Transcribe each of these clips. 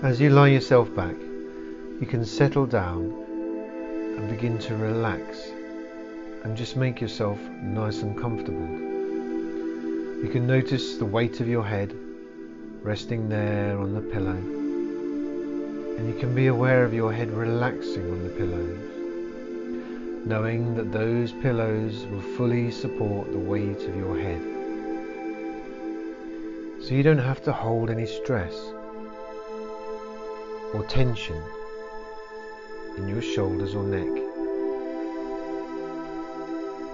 As you lie yourself back, you can settle down and begin to relax and just make yourself nice and comfortable. You can notice the weight of your head resting there on the pillow, and you can be aware of your head relaxing on the pillows, knowing that those pillows will fully support the weight of your head. So you don't have to hold any stress or tension in your shoulders or neck,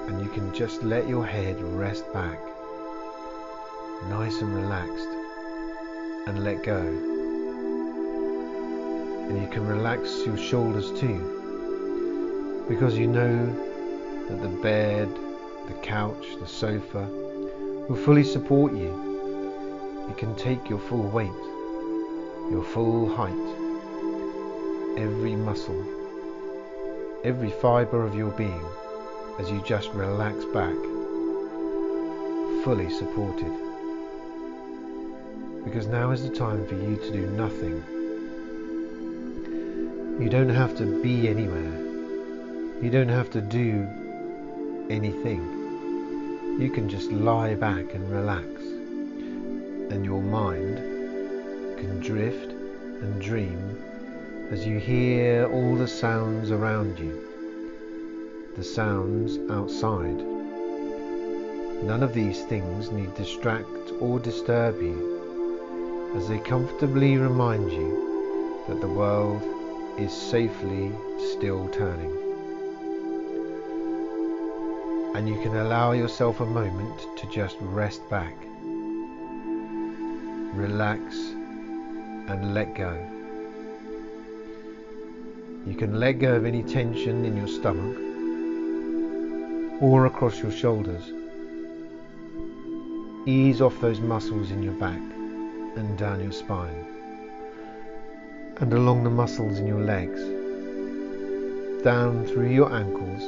and you can just let your head rest back, nice and relaxed, and let go. And you can relax your shoulders too, because you know that the bed, the couch, the sofa will fully support you. You can take your full weight, your full height, every muscle, every fibre of your being, as you just relax back, fully supported. Because now is the time for you to do nothing. You don't have to be anywhere. You don't have to do anything. You can just lie back and relax, and your mind can drift and dream as you hear all the sounds around you, the sounds outside. None of these things need distract or disturb you, as they comfortably remind you that the world is safely still turning. And you can allow yourself a moment to just rest back, relax, and let go. You can let go of any tension in your stomach or across your shoulders. Ease off those muscles in your back and down your spine, and along the muscles in your legs, down through your ankles,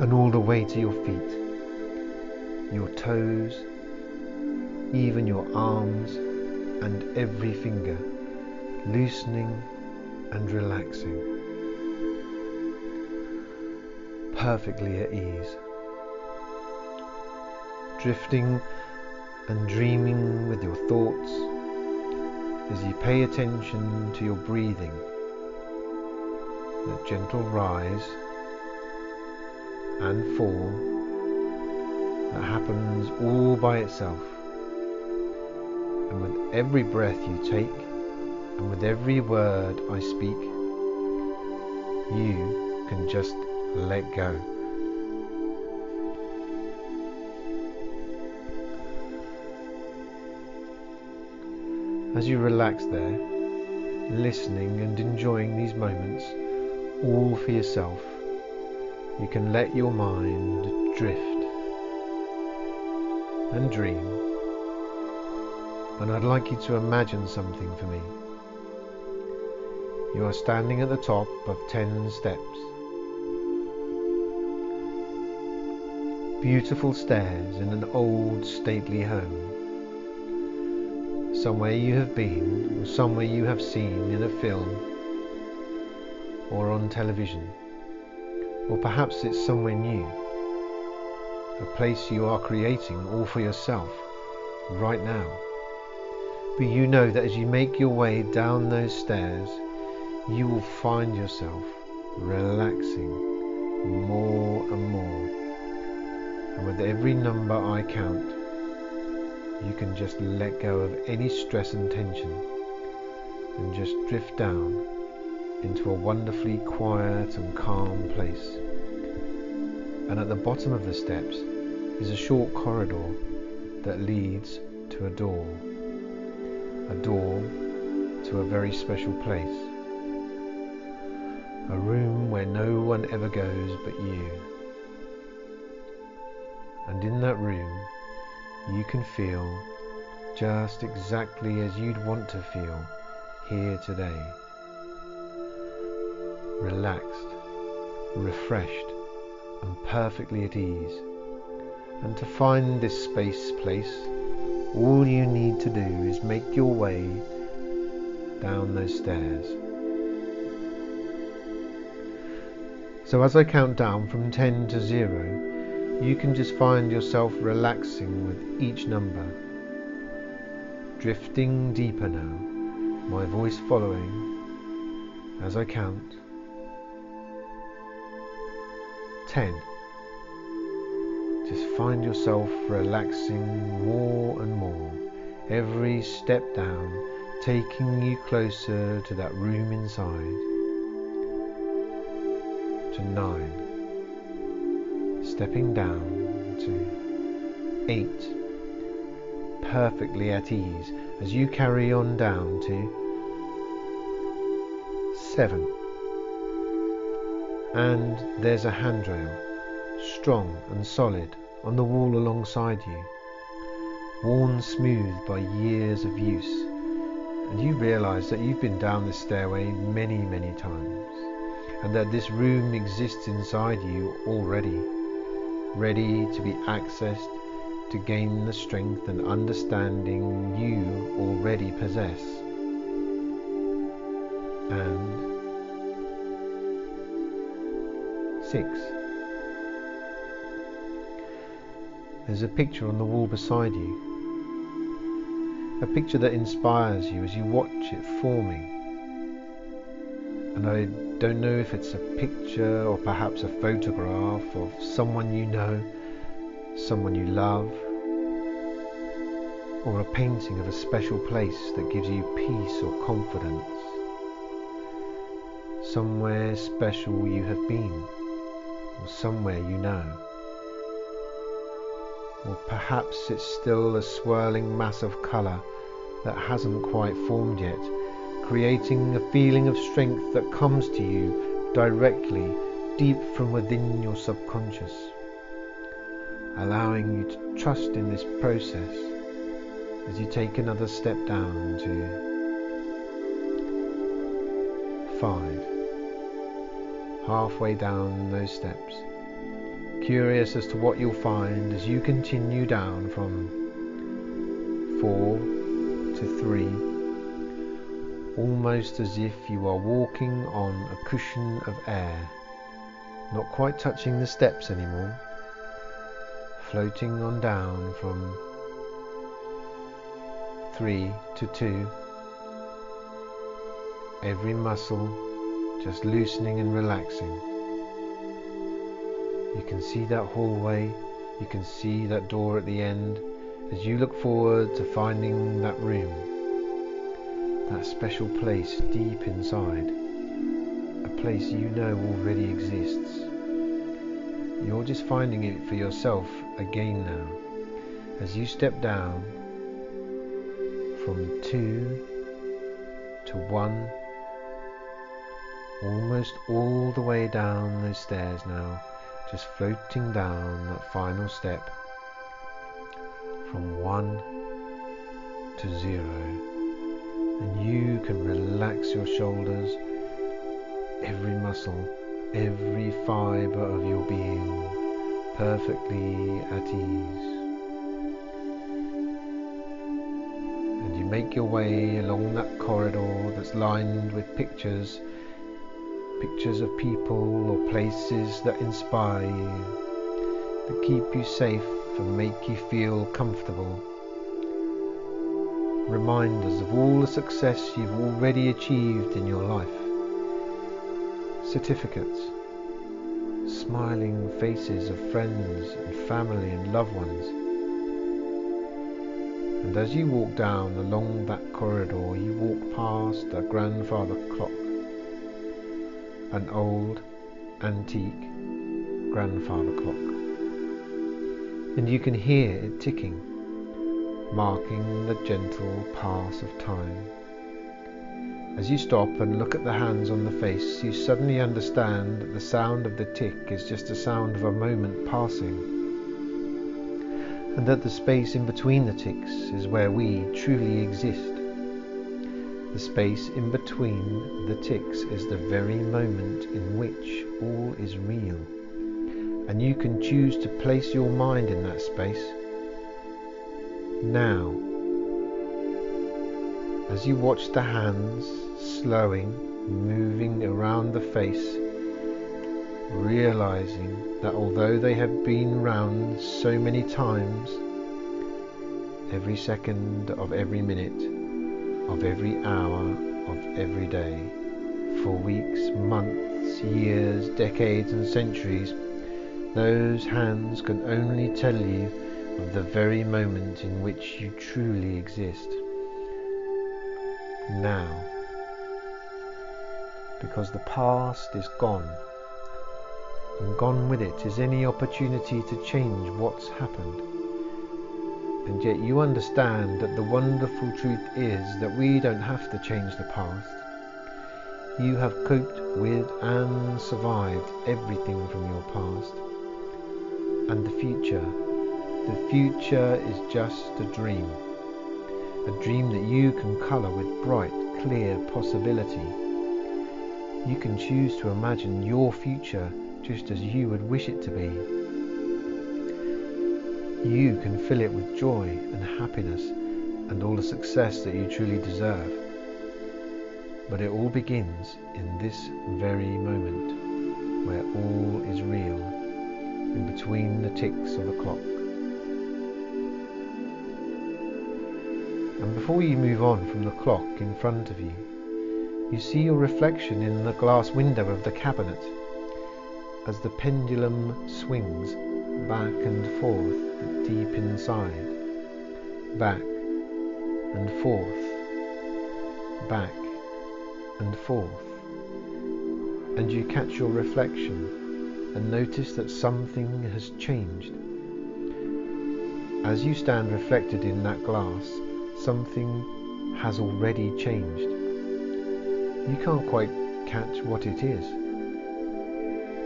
and all the way to your feet, your toes, even your arms, and every finger, loosening and relaxing, perfectly at ease, drifting and dreaming with your thoughts as you pay attention to your breathing, that gentle rise and fall that happens all by itself. And with every breath you take, and with every word I speak, you can just let go. As you relax there, listening and enjoying these moments all for yourself, you can let your mind drift and dream. And I'd like you to imagine something for me. You are standing at the top of 10 steps. Beautiful stairs in an old stately home. Somewhere you have been, or somewhere you have seen in a film or on television, or perhaps it's somewhere new, a place you are creating all for yourself right now. But you know that as you make your way down those stairs, you will find yourself relaxing more and more, and with every number I count, you can just let go of any stress and tension and just drift down into a wonderfully quiet and calm place. And at the bottom of the steps is a short corridor that leads to a door to a very special place, a room where no one ever goes but you. And in that room you can feel just exactly as you'd want to feel here today. Relaxed, refreshed, and perfectly at ease. And to find this place, all you need to do is make your way down those stairs. So as I count down from 10 to 0, you can just find yourself relaxing with each number, drifting deeper now, my voice following as I count. 10. Just find yourself relaxing more and more, every step down taking you closer to that room inside. To 9. Stepping down to 8. Perfectly at ease as you carry on down to 7. And there's a handrail, strong and solid, on the wall alongside you, worn smooth by years of use, and you realise that you've been down this stairway many, many times, and that this room exists inside you already, ready to be accessed to gain the strength and understanding you already possess. And 6. There's a picture on the wall beside you, a picture that inspires you as you watch it forming. And I don't know if it's a picture or perhaps a photograph of someone you know, someone you love, or a painting of a special place that gives you peace or confidence, somewhere special you have been, or somewhere you know. Or perhaps it's still a swirling mass of colour that hasn't quite formed yet, creating a feeling of strength that comes to you directly, deep from within your subconscious, allowing you to trust in this process as you take another step down to 5. Halfway down those steps, curious as to what you'll find as you continue down from 4 to 3, almost as if you are walking on a cushion of air, not quite touching the steps anymore, floating on down from 3 to 2, every muscle just loosening and relaxing. You can see that hallway, you can see that door at the end as you look forward to finding that room, that special place deep inside, a place you know already exists. You're just finding it for yourself again now, as you step down from 2 to 1, almost all the way down those stairs now, just floating down that final step from 1 to 0, and you can relax your shoulders, every muscle, every fibre of your being perfectly at ease. And you make your way along that corridor that's lined with pictures of people or places that inspire you, that keep you safe and make you feel comfortable. Reminders of all the success you've already achieved in your life. Certificates, smiling faces of friends and family and loved ones. And as you walk down along that corridor, you walk past a grandfather clock, an old, antique grandfather clock. And you can hear it ticking, marking the gentle pass of time. As you stop and look at the hands on the face, you suddenly understand that the sound of the tick is just the sound of a moment passing, and that the space in between the ticks is where we truly exist. The space in between the ticks is the very moment in which all is real, and you can choose to place your mind in that space now, As you watch the hands slowing, moving around the face, realizing that although they have been round so many times, every second of every minute, of every hour, of every day, for weeks, months, years, decades and centuries, those hands can only tell you of the very moment in which you truly exist. Now. Because the past is gone, and gone with it is any opportunity to change what's happened. And yet you understand that the wonderful truth is that we don't have to change the past. You have coped with and survived everything from your past. And the future is just a dream that you can colour with bright, clear possibility. You can choose to imagine your future just as you would wish it to be. You can fill it with joy and happiness and all the success that you truly deserve. But it all begins in this very moment, where all is real, in between the ticks of the clock. And before you move on from the clock in front of you, you see your reflection in the glass window of the cabinet as the pendulum swings back and forth deep inside, back and forth, back and forth. And you catch your reflection and notice that something has changed. As you stand reflected in that glass, something has already changed. You can't quite catch what it is.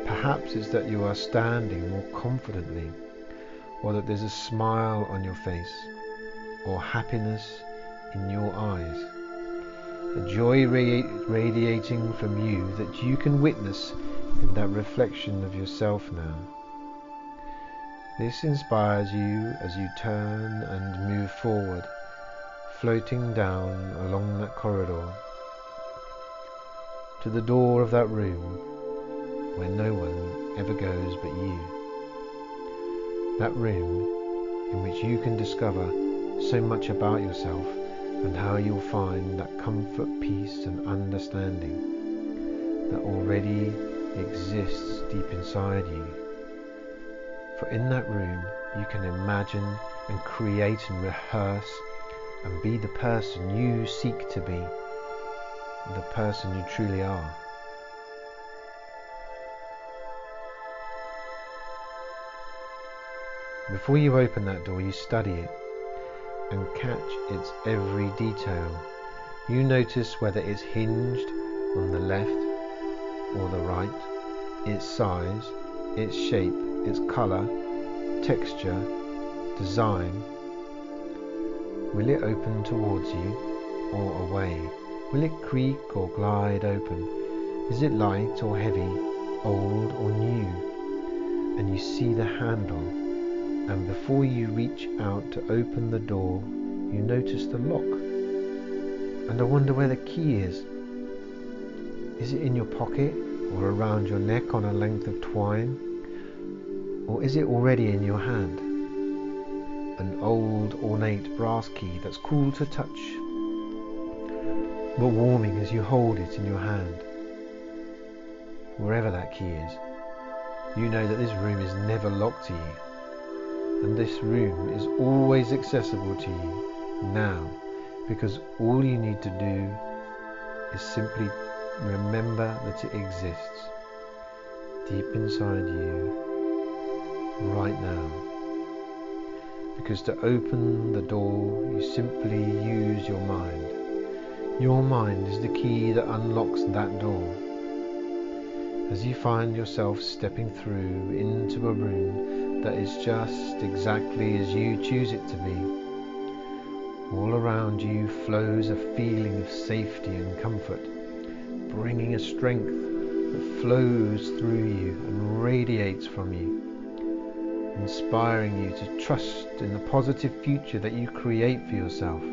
Perhaps it's that you are standing more confidently, or that there's a smile on your face, or happiness in your eyes. A joy radiating from you that you can witness in that reflection of yourself now. This inspires you as you turn and move forward, floating down along that corridor to the door of that room where no one ever goes but you. That room in which you can discover so much about yourself and how you'll find that comfort, peace and understanding that already exists deep inside you. For in that room you can imagine and create and rehearse and be the person you seek to be, the person you truly are. Before you open that door, you study it and catch its every detail. You notice whether it's hinged on the left or the right, its size, its shape, its colour, texture, design. Will it open towards you or away? Will it creak or glide open? Is it light or heavy, old or new? And you see the handle, and before you reach out to open the door, you notice the lock. And I wonder where the key is. Is it in your pocket or around your neck on a length of twine? Or is it already in your hand? An old ornate brass key that's cool to touch, but warming as you hold it in your hand. Wherever that key is, you know that this room is never locked to you, and this room is always accessible to you now, because all you need to do is simply remember that it exists deep inside you right now. Because to open the door, you simply use your mind. Your mind is the key that unlocks that door. As you find yourself stepping through into a room that is just exactly as you choose it to be, all around you flows a feeling of safety and comfort, bringing a strength that flows through you and radiates from you, inspiring you to trust in the positive future that you create for yourself.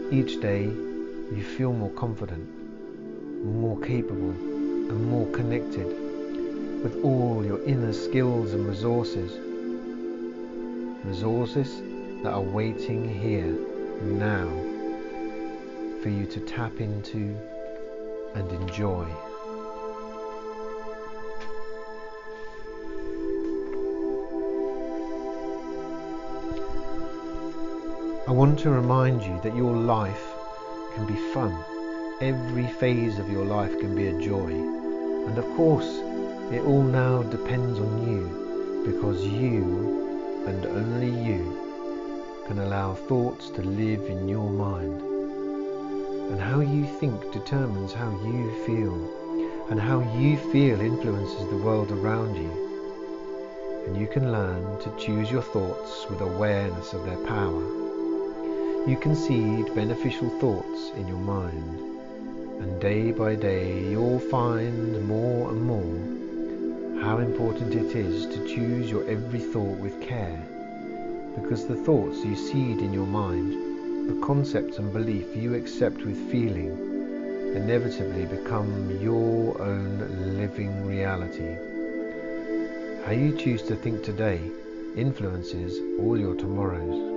Each day you feel more confident, more capable, and more connected with all your inner skills and resources that are waiting here now for you to tap into and enjoy. I want to remind you that your life can be fun. Every phase of your life can be a joy. And of course, it all now depends on you, because you, and only you, can allow thoughts to live in your mind. And how you think determines how you feel, and how you feel influences the world around you. And you can learn to choose your thoughts with awareness of their power. You can seed beneficial thoughts in your mind, and day by day you'll find more and more how important it is to choose your every thought with care, because the thoughts you seed in your mind, the concepts and belief you accept with feeling, inevitably become your own living reality. How you choose to think today influences all your tomorrows.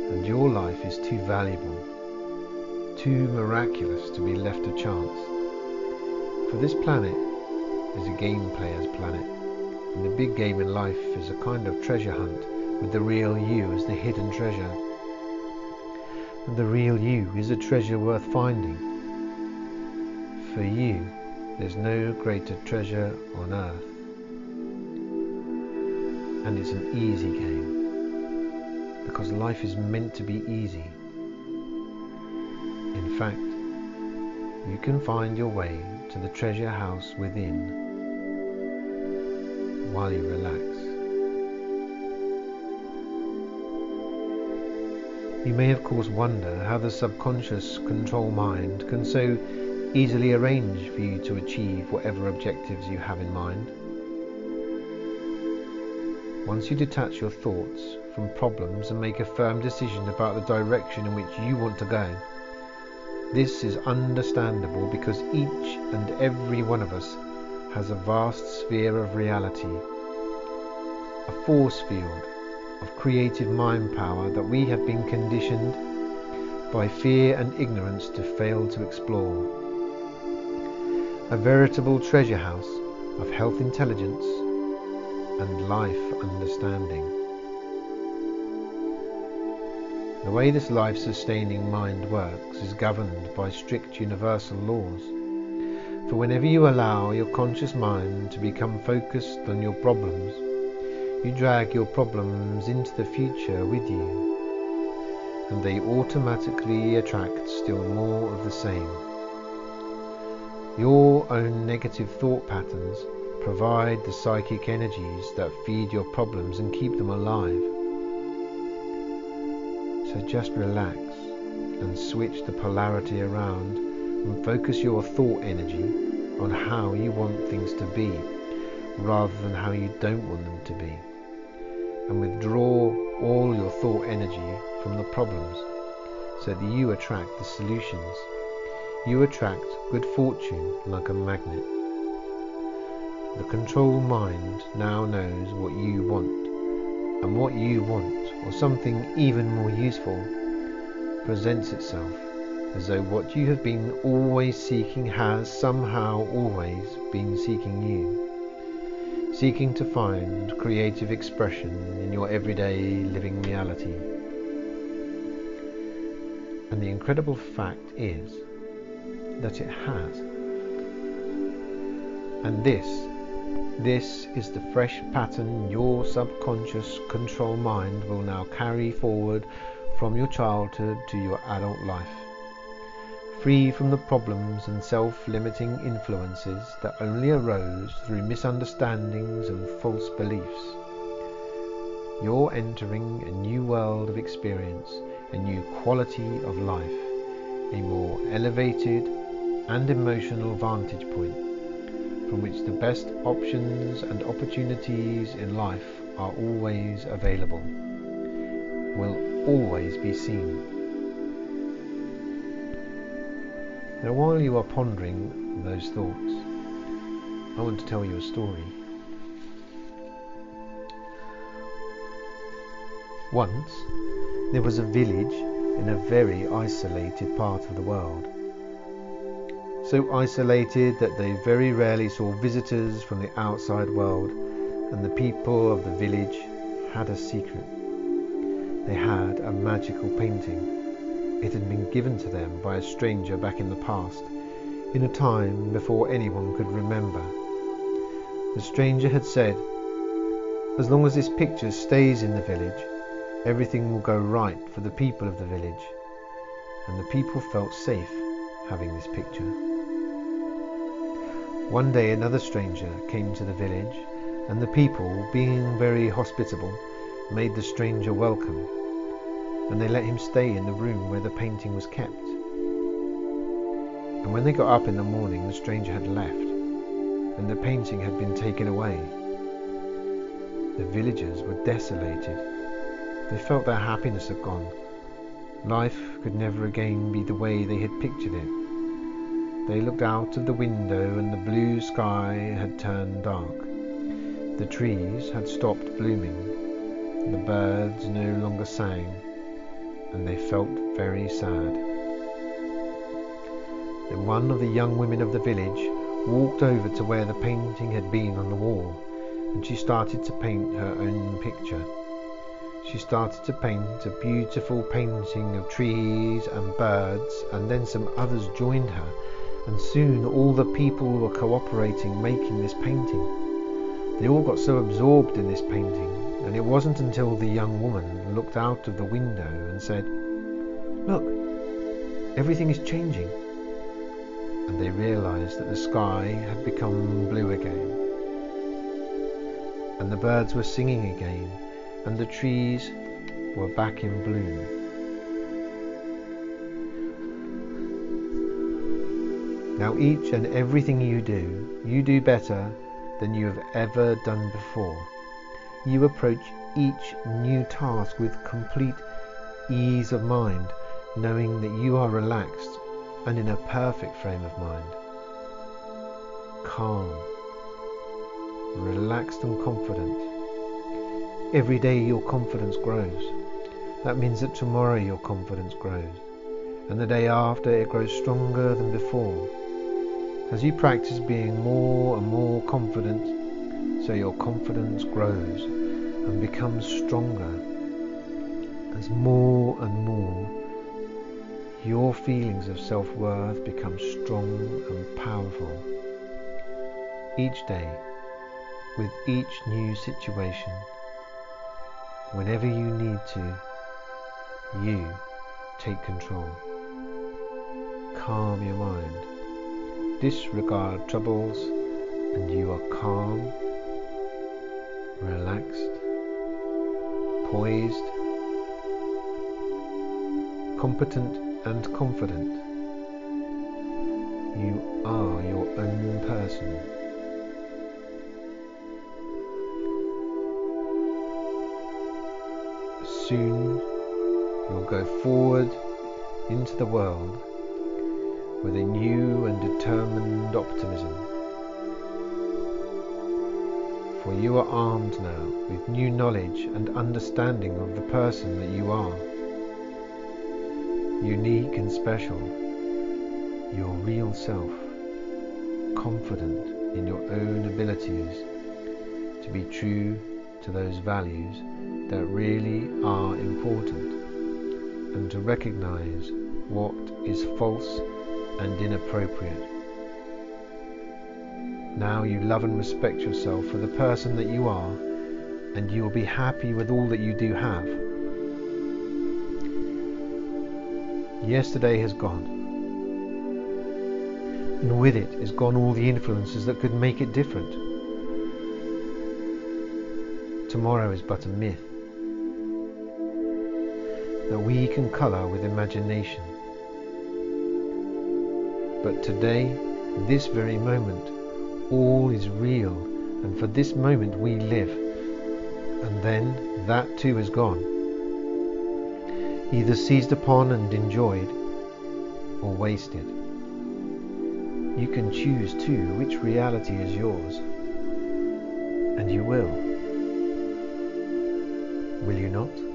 And your life is too valuable, too miraculous to be left to chance. For this planet is a game player's planet, and the big game in life is a kind of treasure hunt with the real you as the hidden treasure. And the real you is a treasure worth finding. For you, there's no greater treasure on earth. And it's an easy game, because life is meant to be easy. In fact, you can find your way to the treasure house within while you relax. You may of course wonder how the subconscious control mind can so easily arrange for you to achieve whatever objectives you have in mind. Once you detach your thoughts from problems and make a firm decision about the direction in which you want to go, this is understandable because each and every one of us has a vast sphere of reality, a force field of creative mind power that we have been conditioned by fear and ignorance to fail to explore. A veritable treasure house of health intelligence and life understanding. The way this life-sustaining mind works is governed by strict universal laws. For whenever you allow your conscious mind to become focused on your problems, you drag your problems into the future with you, and they automatically attract still more of the same. Your own negative thought patterns provide the psychic energies that feed your problems and keep them alive. So just relax and switch the polarity around and focus your thought energy on how you want things to be rather than how you don't want them to be. And withdraw all your thought energy from the problems so that you attract the solutions. You attract good fortune like a magnet. The control mind now knows what you want, and what you want, or something even more useful, presents itself as though what you have been always seeking has somehow always been seeking you, seeking to find creative expression in your everyday living reality. And the incredible fact is that it has. And this is the fresh pattern your subconscious control mind will now carry forward from your childhood to your adult life, free from the problems and self-limiting influences that only arose through misunderstandings and false beliefs. You're entering a new world of experience, a new quality of life, a more elevated and emotional vantage point, from which the best options and opportunities in life are always available, will always be seen. Now, while you are pondering those thoughts, I want to tell you a story. Once, there was a village in a very isolated part of the world. So isolated that they very rarely saw visitors from the outside world, and the people of the village had a secret. They had a magical painting. It had been given to them by a stranger back in the past, in a time before anyone could remember. The stranger had said, "As long as this picture stays in the village, everything will go right for the people of the village," and the people felt safe having this picture. One day another stranger came to the village, and the people, being very hospitable, made the stranger welcome, and they let him stay in the room where the painting was kept. And when they got up in the morning, the stranger had left, and the painting had been taken away. The villagers were desolated. They felt their happiness had gone. Life could never again be the way they had pictured it. They looked out of the window, and the blue sky had turned dark. The trees had stopped blooming. The birds no longer sang, and they felt very sad. Then one of the young women of the village walked over to where the painting had been on the wall, and she started to paint her own picture. She started to paint a beautiful painting of trees and birds, and then some others joined her, and soon all the people were cooperating making this painting. They all got so absorbed in this painting, and it wasn't until the young woman looked out of the window and said, "Look, everything is changing," and they realized that the sky had become blue again, and the birds were singing again, and the trees were back in bloom. Now each and everything you do better than you have ever done before. You approach each new task with complete ease of mind, knowing that you are relaxed and in a perfect frame of mind. Calm, relaxed and confident. Every day your confidence grows. That means that tomorrow your confidence grows, and the day after it grows stronger than before. As you practice being more and more confident, so your confidence grows and becomes stronger. As more and more your feelings of self-worth become strong and powerful. Each day, with each new situation, whenever you need to, you take control. Calm your mind. Disregard troubles, and you are calm, relaxed, poised, competent and confident. You are your own person. Soon you'll go forward into the world with a new and determined optimism. For you are armed now with new knowledge and understanding of the person that you are. Unique and special, your real self, confident in your own abilities to be true to those values that really are important, and to recognize what is false and inappropriate. Now you love and respect yourself for the person that you are, and you will be happy with all that you do have. Yesterday has gone, and with it is gone all the influences that could make it different. Tomorrow is but a myth that we can colour with imagination. But today, this very moment, all is real, and for this moment we live, and then that too is gone, either seized upon and enjoyed, or wasted. You can choose too which reality is yours, and you will. Will you not?